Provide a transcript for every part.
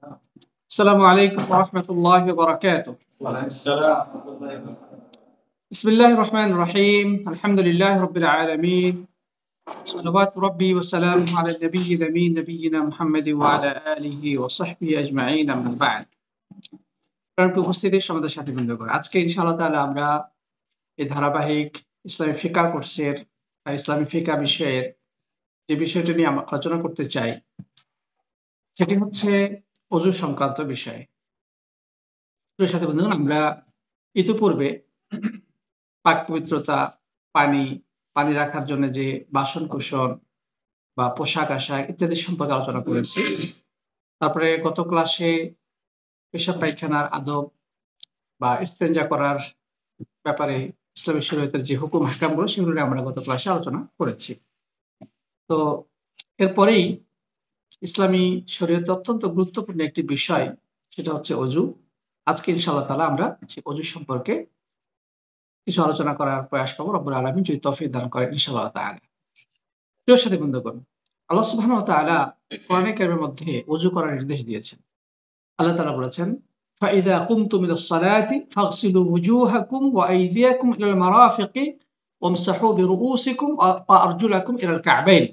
আসসালামু আলাইকুম ওয়া রাহমাতুল্লাহি ওয়া বারাকাতুহু। বিসমিল্লাহির রহমানির রহিম। আলহামদুলিল্লাহি রাব্বিল আলামিন। সালাওয়াতু রাব্বি ওয়া সালামুহু আলা নাবিয়্যিল আমিন নবিয়্যিনা মুহাম্মাদিন ওয়া আলা আলিহি ওয়া সাহবিহি আজমাইন আম্মা বা'দ। প্রিয় উপস্থিতি সমাজের সাথে বৃন্দ করে আজকে ইনশাআল্লাহ তাআলা আমরা এই ধারাবাহিক ইসলামিক ফিকহ কোর্সের ইসলামিক ফিকহ বিষয়ের যে বিষয়টি নিয়ে আমরা আলোচনা করতে চাই সেটি হচ্ছে ওযু সংক্রান্ত বিষয়। প্রিয় সাথী বন্ধুগণ, আমরা ইতিপূর্বে পাক পবিত্রতা, পানি, পানি রাখার জন্য যে বাসন-কোসন বা পোশাক-আশাক ইত্যাদি সম্পর্কে আলোচনা করেছি। তারপরে গত ক্লাসে পেশাব পায়খানার আদব বা ইস্তেঞ্জা করার ব্যাপারে ইসলামী শরীয়তের যে হুকুম আহকামগুলো সেগুলো নিয়ে আমরা গত ক্লাসে আলোচনা করেছি। তো এরপরেই ইসলামী শরীয়তে অত্যন্ত গুরুত্বপূর্ণ একটি বিষয়, সেটা হচ্ছে অজু। আজকে ইনশাআল্লাহ তাআলা আমরা সেই অজু সম্পর্কে কিছু আলোচনা করার প্রয়াস করব। রব্বুল আলামিন যদি তৌফিক দান করেন ইনশাআল্লাহ তাআলা। প্রিয় সাথী বন্ধুগণ, আল্লাহ সুবহানাহু ওয়া তাআলা কোরআনে কারিমের মধ্যে ওযু করার নির্দেশ দিয়েছেন। আল্লাহ তাআলা বলেছেন, "ফাইযা কুমতুম ইলাস সালাতি ফাগসিলু ওয়ুজুহাকুম ওয়া আইদিয়াকুম ইলাল মারাফিকি ওয়ামসাহু বিরুউসিকুম ওয়া আরজুলাকুম ইলাল কা'বাইন।"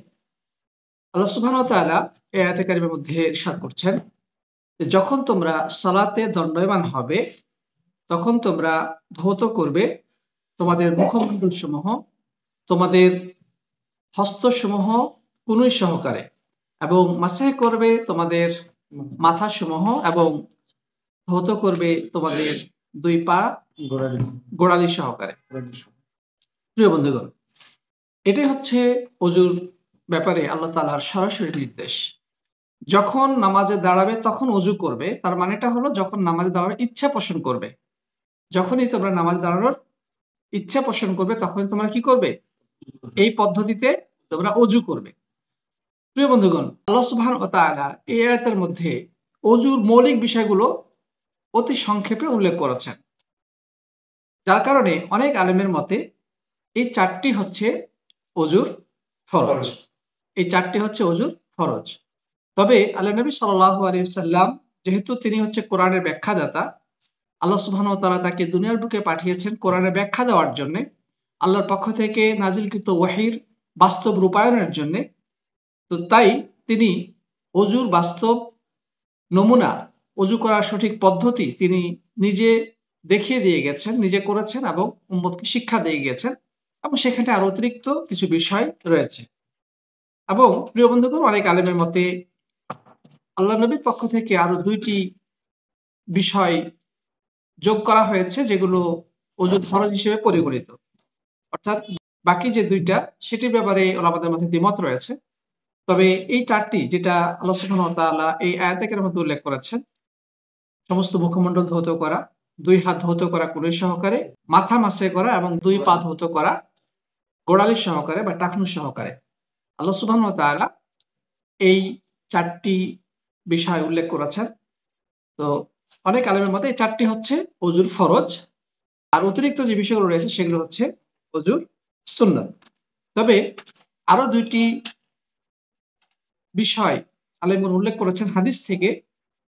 আল্লাহ সুবহানাহু ওয়া তাআলা এই আয়াতে কারিমের মধ্যে ইরশাদ করছেন যে যখন তোমরা সালাতে দণ্ডায়মান হবে তখন তোমরা ধৌত করবে তোমাদের মুখমণ্ডলসমূহ, তোমাদের হস্তসমূহ কনুই সহকারে, এবং মাসাহ করবে তোমাদের মাথাসমূহ, এবং ধৌত করবে তোমাদের দুই পা গোড়ালি সহকারে। প্রিয় বন্ধুগণ, এটাই হচ্ছে ওযুর ব্যাপারে আল্লাহ তাআলার সরাসরি নির্দেশ। যখন নামাজে দাঁড়াবে তখন ওযু করবে, তার মানেটা হলো যখন নামাজে দাঁড়ানোর ইচ্ছা পোষণ করবে। যখনই তোমরা নামাজে দাঁড়ানোর ইচ্ছা পোষণ করবে তখন তোমরা কি করবে? এই পদ্ধতিতে তোমরা ওযু করবে। প্রিয় বন্ধুগণ, আল্লাহ সুবহানাহু ওয়া তাআলা এই আয়াতের মধ্যে ওযুর মৌলিক বিষয়গুলো অতি সংক্ষেপে উল্লেখ করেছেন। যার কারণে অনেক আলেমের মতে এই চারটি হচ্ছে ওযুর ফরজ। এই চারটি হচ্ছে ওযুর ফরজ। তবে আল্লাহ নবী সাল্লাল্লাহু আলাইহি ওয়াসাল্লাম যেহেতু তিনি হচ্ছে কোরআনের ব্যাখ্যাদাতা, আল্লাহ সুবহানাহু ওয়া তাআলা তাকে দুনিয়ার বুকে পাঠিয়েছেন কোরআনের ব্যাখ্যা দেওয়ার জন্যে, আল্লাহর পক্ষ থেকে নাজিলকৃত ওহীর বাস্তব রূপায়নের জন্যে। তো তাই তিনি অজুর বাস্তব নমুনা, অজু করার সঠিক পদ্ধতি তিনি নিজে দেখিয়ে দিয়ে গেছেন, নিজে করেছেন এবং উম্মতকে শিক্ষা দিয়ে গিয়েছেন, এবং সেখানে আরো অতিরিক্ত কিছু বিষয় রয়েছে। এবং প্রিয় বন্ধুগণ, অনেক আলেমের মতে আল্লাহ নবীর পক্ষ থেকে আরো ২টি বিষয় যোগ করা হয়েছে যেগুলো অজুর ফরজ হিসেবে পরিগণিত। অর্থাৎ বাকি যে ২টা সেটির ব্যাপারে ওলামাদের মধ্যে দ্বিমত রয়েছে। তবে এই ৪টি যেটা আল্লাহ সুবহানাহু ওয়া তাআলা এই আয়াতের মধ্যে উল্লেখ করেছেন, সমস্ত মুখমণ্ডল ধৌত করা, ২ হাত ধৌত করা কনুই সহকারে, মাথা মাসাহ করা এবং ২ পা ধৌত করা গোড়ালি সহকারে বা টাকনু সহকারে। আল্লাহ সুবহানাহু ওয়া তাআলা এই ৪টি বিষয় উল্লেখ করেছেন। তো অনেক আলেমের মতে এই ৪টি হচ্ছে ওযুর ফরজ, আর অতিরিক্ত যে বিষয়গুলো রয়েছে সেগুলো হচ্ছে ওযুর সুন্নাত। তবে আরো ২টি বিষয় আলেমগণ উল্লেখ করেছেন হাদিস থেকে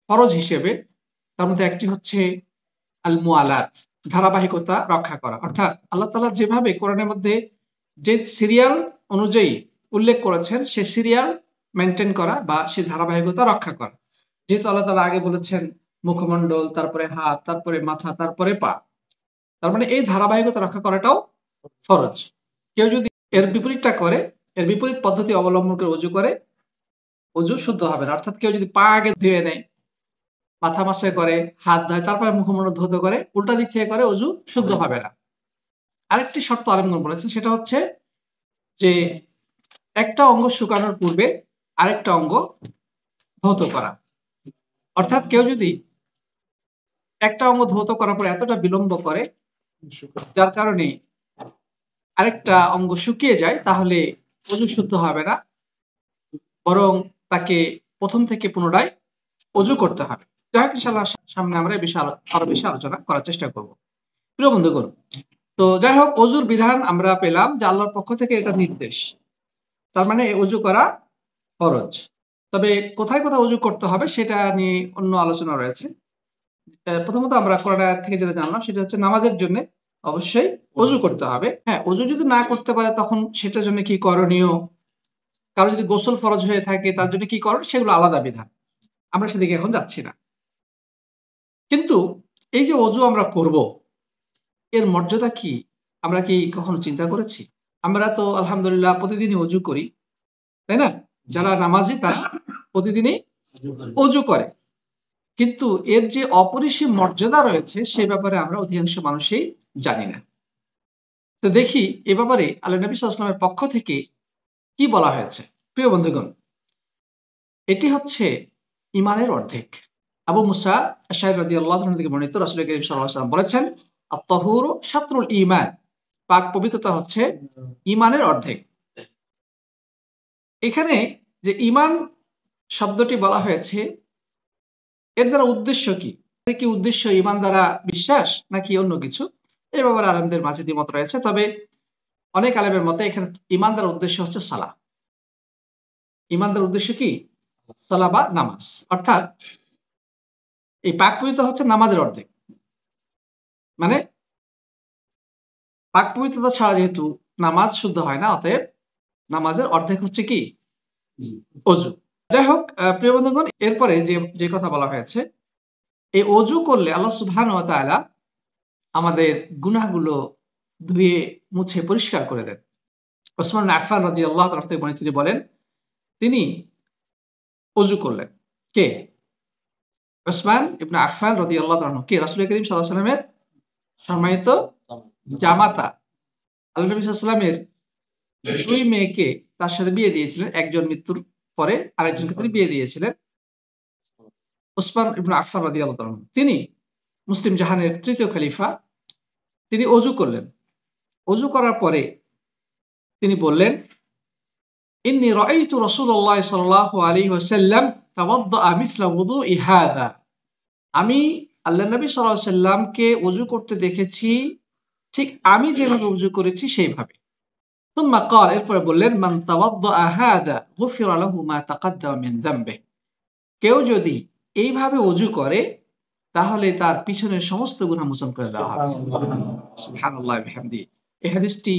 ফরজ হিসেবে। তার মধ্যে একটি হচ্ছে আল মুআলাত, ধারাবাহিকতা রক্ষা করা। অর্থাৎ আল্লাহ তাআলা যেভাবে কোরআনের মধ্যে যে সিরিয়াল অনুযায়ী উল্লেখ করেছেন সে সিরিয়াল মেইনটেইন করা বা সে ধারাবাহিকতা রক্ষা করা। যেহেতু আল্লাহ তাআলা আগে বলেছেন মুখমণ্ডল, তারপরে হাত, তারপরে মাথা, তারপরে পা। তার মানে এই ধারাবাহিকতা রক্ষা করাটাও ফরজ। কেউ যদি এর বিপরীতটা করে, এর বিপরীত পদ্ধতি অবলম্বন করে ওযু করে, ওযু শুদ্ধ হবে না। অর্থাৎ কেউ যদি পা আগে ধুয়ে নেয়, মাথা মাসাহ করে, হাত ধোয়, তারপরে মুখমণ্ডল ধৌত করে, উল্টা দিক থেকে করে, ওযু শুদ্ধ হবে না। আরেকটি শর্ত আলেমগণ বলেছেন, সেটা হচ্ছে যে একটা অঙ্গ শুকানোর পূর্বে আরেকটা অঙ্গ ধৌত করা। অর্থাৎ কেউ যদি একটা অঙ্গ ধৌত করার পর এতটা বিলম্ব করে যার কারণে আরেকটা অঙ্গ শুকিয়ে যায়, তাহলে ওযু শুদ্ধ হবে না, বরং তাকে প্রথম থেকে পুনরায় ওযু করতে হবে। যাই হোক, ইনশাআল্লাহ সামনে আমরা এই বিষয়ে আরো বেশি আলোচনা করার চেষ্টা করব। প্রিয় বন্ধুগণ, তো যাই হোক, ওযুর বিধান আমরা পেলাম যে আল্লাহর পক্ষ থেকে এটা নির্দেশ। তার মানে ওযু করা ফরজ। তবে কোথায় কোথায় অজু করতে হবে সেটা নিয়ে অন্য আলোচনা রয়েছে। প্রথমত আমরা কোরআন আয়াত থেকে যেটা জানলাম সেটা হচ্ছে নামাজের জন্য অবশ্যই অজু করতে হবে। হ্যাঁ, অজু যদি না করতে পারে তখন সেটার জন্য কি করণীয়, কারো যদি গোসল ফরজ হয়ে থাকে তার জন্য কি করণ, সেগুলো আলাদা বিধান, আমরা সেদিকে এখন যাচ্ছি না। কিন্তু এই যে অজু আমরা করব, এর মর্যাদা কি আমরা কি কখনো চিন্তা করেছি? আমরা তো আলহামদুলিল্লাহ প্রতিদিনই অজু করি, তাই না? যারা নামাজি তারা প্রতিদিনই অজু করে, কিন্তু এর যে অপরিসীম মর্যাদা রয়েছে সে ব্যাপারে আমরা অধিকাংশ মানুষই জানি না। তো দেখি এ ব্যাপারে আল্লাহ নবী সাল্লাল্লাহু আলাইহি ওয়াসাল্লামের পক্ষ থেকে কি বলা হয়েছে। প্রিয় বন্ধুগণ, এটি হচ্ছে ইমানের অর্ধেক। আবু মুসা আশআরী রাদিয়াল্লাহু আনহু থেকে বর্ণিত, রাসূল করিম সাল্লাল্লাহু আলাইহি ওয়াসাল্লাম বলেছেন, আত-তাহুরু শাতরুল ঈমান, পাক পবিত্রতা হচ্ছে ইমানের অর্ধেক। এখানে যে ইমান শব্দটি বলা হয়েছে, এর দ্বারা উদ্দেশ্য কি? কি উদ্দেশ্য ইমান দ্বারা বিশ্বাস নাকি অন্য কিছু? এ ব্যাপারে আলেমদের মাঝে দ্বিমত রয়েছে। তবে অনেক আলেমের মতে এখানে ইমান দ্বারা উদ্দেশ্য হচ্ছে সালাহ। ইমান দ্বারা উদ্দেশ্য কি? সালাহ বা নামাজ। অর্থাৎ এই পাক পবিত্রতা হচ্ছে নামাজের অর্ধেক। মানে পাক পবিত্রতা ছাড়া যেহেতু নামাজ শুদ্ধ হয় না, অতএব নামাজের অর্ধেক হচ্ছে কি? অজু। যাই হোক, প্রিয় বন্ধুগণ, এরপরে যে যে কথা বলা হয়েছে, এই অজু করলে আল্লাহ সুবহানাহু ওয়া তাআলা আমাদের গুনাহগুলো ধুয়ে মুছে পরিষ্কার করে দেন। ওসমান ইবনে আফফান রাদিয়াল্লাহু তাআলা থেকে বর্ণিত, তিনি বলেন, তিনি অজু করলেন। কে? ওসমান ইবনে আফফান রাদিয়াল্লাহু তাআলা। কে? রাসূল করিম সাল্লাল্লাহু আলাইহি ওয়াসাল্লামের সম্মানিত জামাতা। আল্লাহ নবী সাল্লাল্লাহু আলাইহি ওয়াসাল্লামের দুই মেয়েকে তার সাথে বিয়ে দিয়েছিলেন। একজন মৃত্যুর পরে আরেকজনকে তিনি বিয়ে দিয়েছিলেন। ওসমান ইবনে আফফান রাদিয়াল্লাহু তাআলা, তিনি মুসলিম জাহানের তৃতীয় খলিফা। তিনি অজু করলেন। অজু করার পরে তিনি বললেন, ইন্নী রাআইতু রাসূলুল্লাহ সাল্লাল্লাহু আলাইহি ওয়াসাল্লাম তাওয়াদ্দাআ মিসলা ওযুই হাযা। আমি আল্লাহর নবী সাল্লাল্লাহু আলাইহি ওয়াসাল্লামকে ওযু করতে দেখেছি ঠিক আমি যেভাবে ওযু করেছি সেইভাবে। সুম্মা ক্বাল, এরপরে বললেন, মান তাওয়াদ্দাআ হাযা গুফিরা লাহু মা তাকদ্দামা মিন যামবিহি। কেউ যদি এইভাবে ওযু করে তাহলে তার পিছনের সমস্ত গুনাহ মোচন করে দেওয়া হবে। সুবহানাল্লাহ ওয়া বিহামদিহি। এই হাদিসটি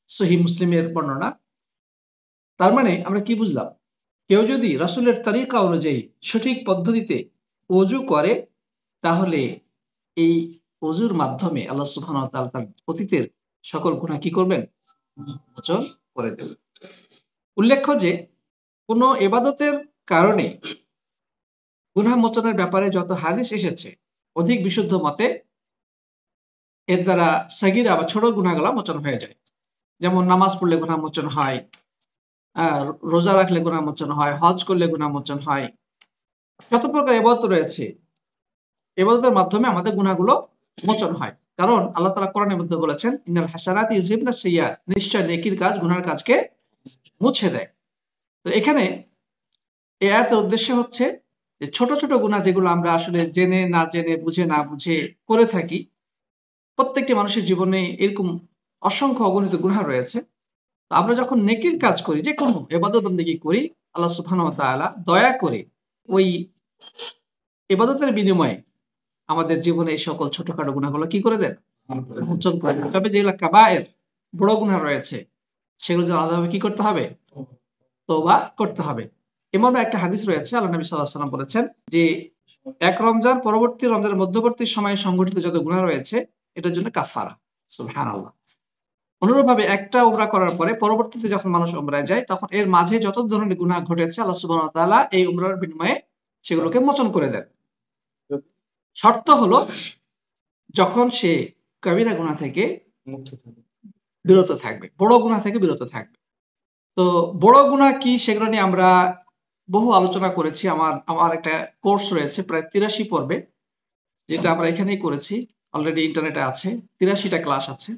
সহিহ মুসলিমের বর্ণনা। তার মানে আমরা কি বুঝলাম? কেউ যদি রাসূলের তরিকা অনুযায়ী সঠিক পদ্ধতিতে ওযু করে তাহলে এই ওযুর মাধ্যমে আল্লাহ সুবহানাহু ওয়া তাআলা তার অতীতের সকল গুনাহ কি করবেন? মোচন করে দেবেন। উল্লেখ্য যে কোন ইবাদতের কারণে গুনাহ মোচনের ব্যাপারে যত হাদিস এসেছে, অধিক বিশুদ্ধ মতে এর দ্বারা সাগীরা বা ছোট গুনাহগুলো মোচন হয়ে যায়। যেমন নামাজ পড়লে গুনাহ মোচন হয়, আ রোজা রাখলে গুনাহ মোচন হয়, হজ করলে গুনাহ মোচন হয়। যত প্রকার ইবাদত রয়েছে, ইবাদতের মাধ্যমে আমাদের গুনাহগুলো মোচন হয়। কারণ আল্লাহ তাআলা কোরআনের মধ্যে বলেছেন, ইন্নাল হাসানাতি ইউযহিবনাস সাইয়্যাত, নিশ্চয় নেকির কাজ গুনাহের কাজকে মুছে দেয়। তো এখানে এই আয়াতের উদ্দেশ্য হচ্ছে যে ছোট ছোট গুনাহ যেগুলো আমরা আসলে জেনে না জেনে, বুঝে না বুঝে করে থাকি, প্রত্যেকটি মানুষের জীবনে এরকম অসংখ্য অগণিত গুনাহ রয়েছে। তো আমরা যখন নেকির কাজ করি, যে কোনো ইবাদত বন্দেগী করি, আল্লাহ সুবহানাহু ওয়া তাআলা দয়া করে ওই ইবাদতের বিনিময়ে আমাদের জীবনে এই সকল ছোটখাটো গুনাহগুলো কি করে দেন? মোচন করে দেন। তবে যেগুলো কাবায়ের, বড় গুনাহ রয়েছে, সেগুলো যে আলাদাভাবে কি করতে হবে? তওবা করতে হবে। এমন একটা হাদিস রয়েছে, আল্লাহ নবী সাল্লাল্লাহু আলাইহি ওয়াসাল্লাম বলেছেন যে এক রমজান পরবর্তী রমজানের মধ্যবর্তী সময়ে সংঘটিত যত গুনাহ রয়েছে এটার জন্য কাফারা। সুবহানাল্লাহ। অনুরূপভাবে একটা উমরা করার পরে পরবর্তীতে যখন মানুষ উমরায় যায় তখন এর মাঝে যত ধরনের গুনাহ ঘটেছে আল্লাহ সুবহানাহু ওয়া তাআলা এই উমরার বিনিময়ে সেগুলোকে মোচন করে দেন। শর্ত হলো যখন সে কবিরা গুনাহ থেকে বিরত থাকবে, বড় গুনাহ থেকে বিরত থাকবে। তো বড় গুনাহ কি সেগুলো নিয়ে আমরা বহু আলোচনা করেছি। আমার আমার একটা কোর্স রয়েছে প্রায় ৮৩ পর্বে, যেটা আমরা এখানেই করেছি। অলরেডি ইন্টারনেটে আছে। ৮৩ টা ক্লাস আছে।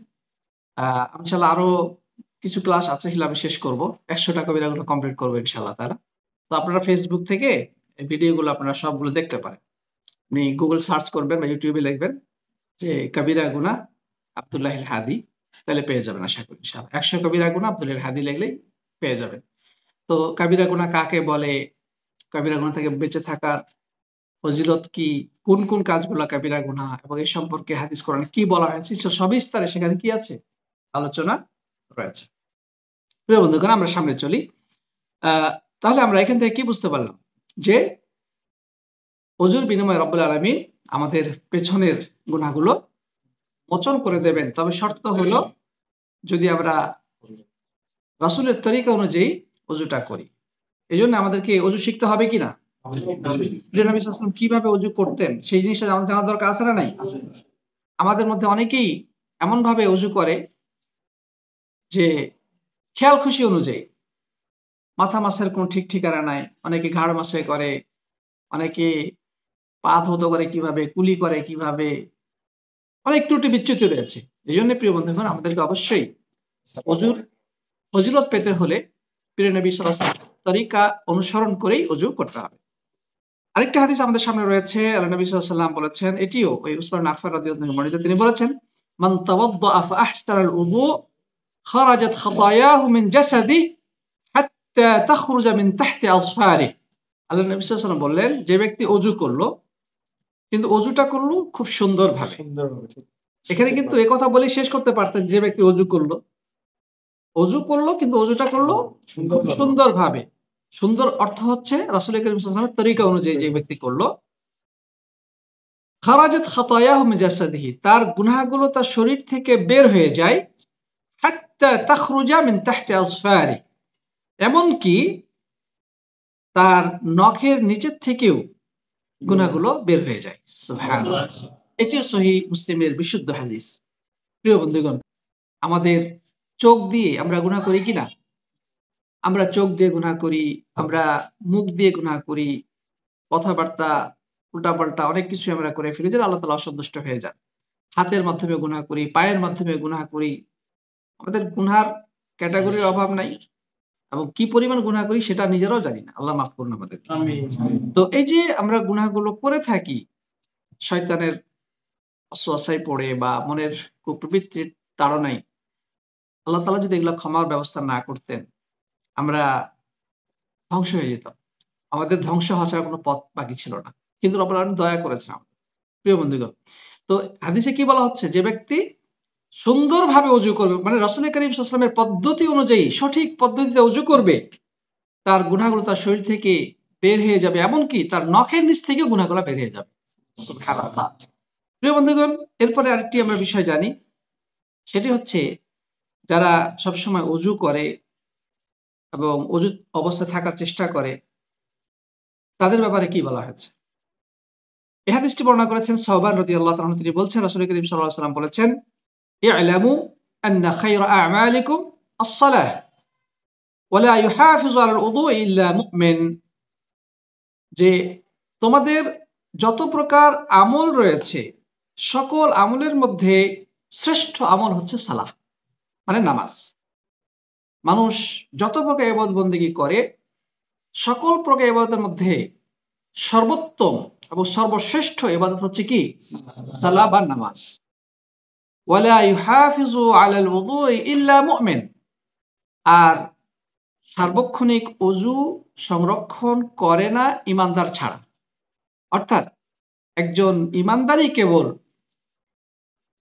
ইনশাআল্লাহ আরো কিছু ক্লাস আছে, এগুলো আমি শেষ করব। ১০০ টা কবিরাগুলো কমপ্লিট করব ইনশাআল্লাহ তাআলা। তো আপনারা ফেসবুক থেকে এই ভিডিওগুলো আপনারা সবগুলো দেখতে পারেন। আপনি গুগল সার্চ করবেন বা ইউটিউবে লিখবেন যে কবিরা গুনাহ আব্দুল্লাহিল হাদী, তাহলে পেয়ে যাবেন আশা করি ইনশাআল্লাহ। ১০০ কবিরা গুনাহ আব্দুল্লাহিল হাদী লিখলেই পেয়ে যাবেন। তো কবিরা গুনাহ কাকে বলে, কাবিরা গুনাহ থেকে বেঁচে থাকার ফজিলত কি, কোন কোন কাজগুলো কাবিরা গুনাহ, এবং এই সম্পর্কে হাদিস কোরআনে কি বলা হয়েছে সবিস্তারে সেখানে কি আছে আলোচনা রয়েছে। প্রিয় বন্ধুগণ, আমরা সামনে চলি। তাহলে আমরা এখান থেকে কি বুঝতে পারলাম যে ওযুর বিনিময়ে রব্বুল আলামিন আমাদের পেছনের গুনাহগুলো মোচন করে দেবেন, তবে শর্ত হলো যদি আমরা রাসূলের তরিকা অনুযায়ী ওযুটা করি। এজন্য আমাদেরকে ওযু শিখতে হবে কিনা? প্রিয় নবী সাল্লাল্লাহু আলাইহি ওয়াসাল্লাম কিভাবে ওযু করতেন সেই জিনিসটা জানা দরকার আছে না নাই? আমাদের মধ্যে অনেকেই এমন ভাবে ওযু করে যে খেয়াল খুশি অনুযায়ী, মাথা মাসের কোন ঠিক ঠিকানা নাই, অনেকে ঘাড় মাসে করে, অনেকে পা ধৌত করে কিভাবে, কুলি করে কিভাবে, অনেক ত্রুটি বিচ্যুতি রয়েছে। এই জন্য প্রিয় বন্ধুগণ, আমাদেরকে অবশ্যই ওযুর ফজিলত পেতে হলে প্রিয় নবী সাল্লাল্লাহু আলাইহি ওয়াসাল্লাম তরিকা অনুসরণ করেই ওযু করতে হবে। আরেকটা হাদিস আমাদের সামনে রয়েছে, আল্লাহ নবী সাল্লাল্লাহু আলাইহি ওয়াসাল্লাম বলেছেন, এটিও ওই উসমান ইবনে আফফান রাদিয়াল্লাহু আনহু বর্ণিত, তিনি বলেছেন, মান তাওয়াদ্দাআ ফাআহসানাল উযু খারাজাত খাতায়াহু মিন জাসাদি হাত্তা তাখরুজা মিন তাহতি আসফারি। আল্লাহ নবী সাল্লাল্লাহু আলাইহি ওয়াসাল্লাম বললেন, যে ব্যক্তি ওযু করলো, কিন্তু ওযুটা করলো খুব সুন্দরভাবে। এখানে কিন্তু এই কথা বলে শেষ করতে পারতেন, যে ব্যক্তি ওযু করলো কিন্তু ওযুটা করলো খুব সুন্দরভাবে। সুন্দর অর্থ হচ্ছে রাসূল করিম সাল্লাল্লাহু আলাইহি ওয়াসাল্লামের তরিকা অনুযায়ী যে ব্যক্তি করলো, খারাজাত খাতায়াহু মিন জাসাদিহি, তার গুনাহগুলো তার শরীর থেকে বের হয়ে যায়, হাত্তা তাখরুজা মিন তাহতি আসফারি, এমন কি তার নখের নিচের থেকেও গুনাহগুলো বের হয়ে যায়। সুবহানাল্লাহ। এটি সহিহ মুসলিমের বিশুদ্ধ হাদিস। প্রিয় বন্ধুগণ, আমাদের চোখ দিয়ে আমরা গুনাহ করি কিনা? আমরা চোখ দিয়ে গুনাহ করি, আমরা মুখ দিয়ে গুনাহ করি, কথাবার্তা উল্টাপাল্টা অনেক কিছু আমরা করে ফেলি, যেটা আল্লাহ তাআলা অসন্তুষ্ট হয়ে যান। হাতের মাধ্যমে গুনাহ করি, পায়ের মাধ্যমে গুনাহ করি। আমাদের গুনার ক্যাটাগরির অভাব নাই, এবং কি পরিমাণ গুনাহ করি সেটা নিজেরাও জানি না। আল্লাহ মাফ করুন আমাদের। তো এই যে আমরা গুনাহগুলো করে থাকি শয়তানের ওয়াসওয়াসায় পড়ে বা মনের কুপ্রবৃত্তির তাড়নায়, আল্লাহ তাআলা যদি এগুলো ক্ষমার ব্যবস্থা না করতেন, আমরা ধ্বংস হয়ে যেতাম। আমাদের ধ্বংস হওয়া ছাড়া কোনো পথ বাকি ছিল না। কিন্তু রব্বুল আলামিন দয়া করেছেন আমাদের। প্রিয় বন্ধুগণ, তো হাদিসে কি বলা হচ্ছে, যে ব্যক্তি সুন্দরভাবে ওযু করবে, মানে রাসূল করিম সাল্লাল্লাহু আলাইহি ওয়াসাল্লামের পদ্ধতি অনুযায়ী সঠিক পদ্ধতিতে ওযু করবে, তার গুনাহগুলো তার শরীর থেকে বের হয়ে যাবে, এমনকি তার নখের নিচ থেকে গুনাহগুলো বের হয়ে যাবে। সুবহানাল্লাহ। প্রিয় বন্ধুগণ, এরপরে আরেকটি আমরা বিষয় জানি, সেটি হচ্ছে যারা সবসময় ওযু করে এবং ওযু অবস্থায় থাকার চেষ্টা করে, তাদের ব্যাপারে কি বলা হয়েছে? এই হাদিসটি বর্ণনা করেছেন সাওবান রাদিয়াল্লাহু তাআলা, তিনি বলছেন, রাসূল করিম সাল্লাল্লাহু আলাইহি ওয়াসাল্লাম বলেছেন, ই'লামু আন্না খায়রা আ'মালিকুম আস-সালাহ ওয়া লা ইউহাফিজু আলাল উযুই ইল্লা মুমিন, যে তোমাদের যত প্রকার আমল রয়েছে, সকল আমলের মধ্যে শ্রেষ্ঠ আমল হচ্ছে সালাহ, মানে নামাজ। মানুষ যত প্রকার ইবাদত বন্দেগী করে, সকল প্রকার ইবাদতের মধ্যে সর্বোত্তম এবং সর্বশ্রেষ্ঠ ইবাদত হচ্ছে কি? সালাহ বা নামাজ। ওয়ালা ইউহাফিজু আলাল উযুই ইল্লা মুমিন, আর সার্বক্ষণিক ওযু সংরক্ষণ করে না ঈমানদার ছাড়া। অর্থাৎ একজন ঈমানদারই কেবল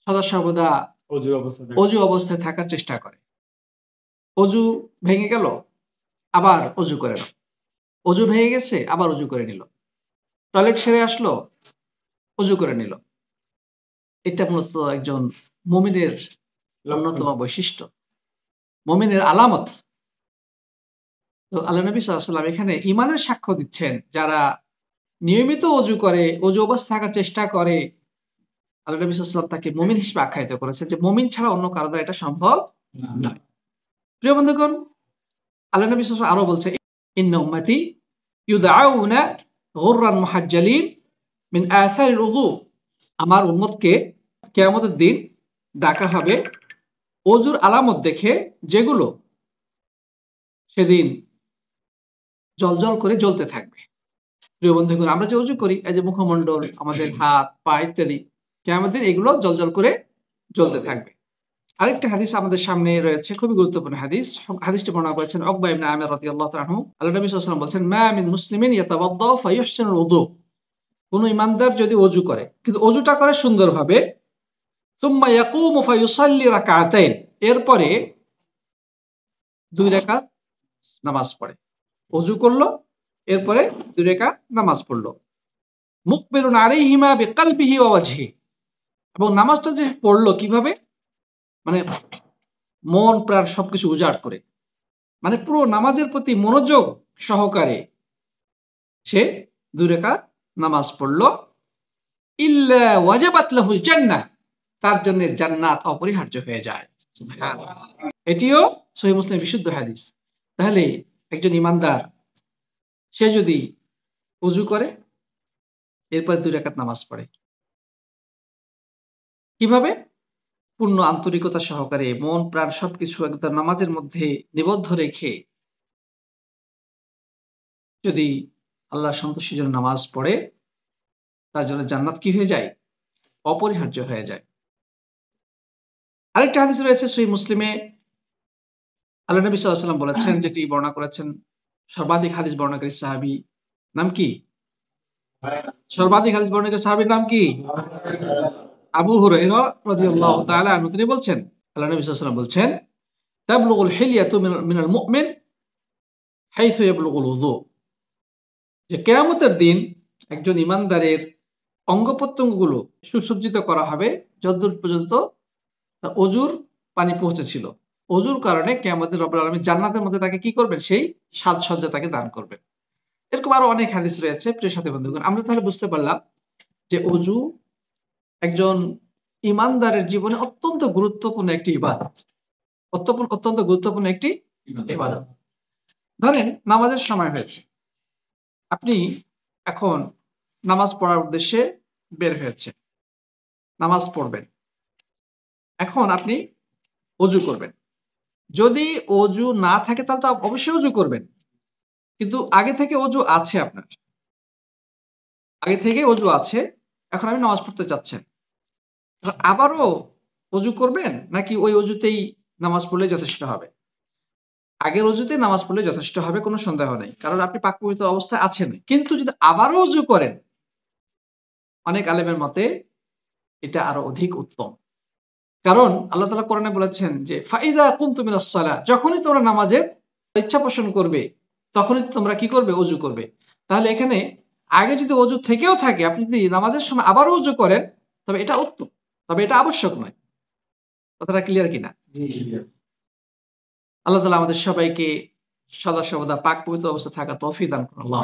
সদা সর্বদা ওযু অবস্থায় থাকার চেষ্টা করে। ওযু ভেঙে গেল, আবার ওযু করে নিল, ওযু ভেঙে গেছে, আবার ওযু করে নিল, টয়লেট সেরে আসলো, ওযু করে নিল। এটা মূলত একজন মুমিনের অন্যতম বৈশিষ্ট্য, মুমিনের আলামত। তো আল্লাহ নবী সাল্লাল্লাহু আলাইহি ওয়াসাল্লাম এখানে ঈমানের সাক্ষ্য দিচ্ছেন, যারা নিয়মিত ওযু করে, ওযু অবস্থায় থাকার চেষ্টা করে, আল্লাহ নবী সাল্লাল্লাহু আলাইহি ওয়াসাল্লাম তাকে মুমিন হিসেবে আখ্যায়িত করেছেন, যে মুমিন ছাড়া অন্য কারো দ্বারা এটা সম্ভব নয়। প্রিয় বন্ধুগণ, আল্লাহ নবী সাল্লাল্লাহু আলাইহি ওয়াসাল্লাম আরো বলছেন, ইন্না উম্মতি ইউদআউনা গুররান মুহাজ্জালিন মিন আসারিল উযু, আমার উম্মতকে কিয়ামতের দিন ডাকা হবে ওযুর আলামত দেখে, যেগুলো সেদিন জ্বলজ্বল করে জ্বলতে থাকবে। প্রিয় বন্ধুগণ, আমরা যে ওযু করি, এই যে মুখমণ্ডল, আমাদের হাত পা ইত্যাদি, কিয়ামতের দিন এগুলো জ্বলজ্বল করে জ্বলতে থাকবে। আরেকটা হাদিস আমাদের সামনে রয়েছে, খুবই গুরুত্বপূর্ণ হাদিস। হাদিসটি বর্ণনা করেছেন উকবা ইবনে আমির রাদিয়াল্লাহু তাআলা আনহু। আল্লাহু নবী সাল্লাল্লাহু আলাইহি ওয়াসাল্লাম বলছেন, মা মিন মুসলিমিন ইয়াতাওয়াদ্দাউ ফায়ুহসিনুল উযু, কোন ইমানদার যদি ওযু করে, কিন্তু ওযুটা করে সুন্দরভাবে, সুম্মা ইয়াকুমু ফায়ুসাল্লি রাকাতাইন, এরপরে 2 রাকাত নামাজ পড়ে। ওযু করলো, এরপরে 2 রাকাত নামাজ পড়লো। মুকবিলুন আলাইহিমা বিকলবিহি ওয়া ওয়াজহি, এবং নামাজটা যে পড়লো কিভাবে, মানে মন প্রাণ সবকিছু উজাড় করে, মানে পুরো নামাজের প্রতি মনোযোগ সহকারে সে 2 রাকাত নামাজ পড়লো। ইল্লা ওয়াজাবাত লাহুল জান্নাহ, তার জন্য জান্নাত অপরিহার্য হয়ে যায়। এটিও সহিহ মুসলিমের বিশুদ্ধ হাদিস। তাহলে একজন ইমানদার সে যদি ওযু করে, এরপর 2 রাকাত নামাজ পড়ে, কিভাবে? পূর্ণ আন্তরিকতা সহকারে মন প্রাণ সবকিছু একদম নামাজের মধ্যে নিবদ্ধ রেখে যদি আল্লাহ সন্তুষ্টির জন্য নামাজ পড়ে, তার জন্য জান্নাত কি হয়ে যায়? অপরিহার্য হয়ে যায়। আরেকটা হাদিস রয়েছে সহিহ মুসলিমে, আল্লাহ নবী সাল্লাল্লাহু আলাইহি ওয়াসাল্লাম বলেছেন, যেটি বর্ণনা করেছেন সর্বাধিক হাদিস বর্ণনাকারী সাহাবী, নাম কি? সর্বাধিক হাদিস বর্ণনাকারী সাহাবীর নাম কি? আবু হুরায়রা রাদিয়াল্লাহু তাআলা আনহু। তিনি বলছেন, আল্লাহ নবী সাল্লাল্লাহু আলাইহি ওয়াসাল্লাম বলছেন, তাবলুগুল হিলিয়াতু মিনাল মুমিন হাইসু ইয়াবলুগুল উযু, যে কিয়ামতের দিন একজন ইমানদারের অঙ্গ-প্রত্যঙ্গগুলো সুসজ্জিত করা হবে যতদূর পর্যন্ত তার অজুর পানি পৌঁছেছিল। অজুর কারণে কিয়ামতের দিন রব্বুল আলামিন জান্নাতের মধ্যে তাকে কি করবেন? সেই সাজসজ্জা তাকে দান করবেন। এরকম আরো অনেক হাদিস রয়েছে। প্রিয় সাথী বন্ধুগণ, আমরা তাহলে বুঝতে পারলাম যে অজু একজন ইমানদারের জীবনে অত্যন্ত গুরুত্বপূর্ণ একটি ইবাদত। অত্যন্ত গুরুত্বপূর্ণ একটি ইবাদত। ধরেন নামাজের সময় হয়েছে, আপনি এখন নামাজ পড়ার উদ্দেশ্যে বের হয়েছে, নামাজ পড়বেন। এখন আপনি অজু করবেন। যদি অজু না থাকে তাহলে তো অবশ্যই অজু করবেন, কিন্তু আগে থেকে অজু আছে, আপনার আগে থেকে অজু আছে, এখন আপনি নামাজ পড়তে চাচ্ছেন, আবারও অজু করবেন নাকি ওই অজুতেই নামাজ পড়লে যথেষ্ট হবে? আগের অজুতে নামাজ পড়লে যথেষ্ট হবে, কোনো সন্দেহ নেই, কারণ আপনি পাক পবিত্র অবস্থায় আছেন। কিন্তু যদি আবারও অজু করেন, অনেক আলেমের মতে এটা আরো অধিক উত্তম। কারণ আল্লাহ তাআলা কোরআনে বলেছেন যে ফাইদা কুমতুম মিনাস সালাহ, যখনই তোমরা নামাজের ইচ্ছা পোষণ করবে তখনই তোমরা কি করবে? অজু করবে। তাহলে এখানে আগে যদি অজু থেকেও থাকে, আপনি যদি নামাজের সময় আবারও অজু করেন, তবে এটা উত্তম, তবে এটা আবশ্যক নয়। কথাটা ক্লিয়ার কিনা? আল্লাহ তাআলা আমাদের সবাইকে সদা সর্বদা পাক পবিত্র অবস্থায় থাকা তৌফিক দান করুন। আল্লাহ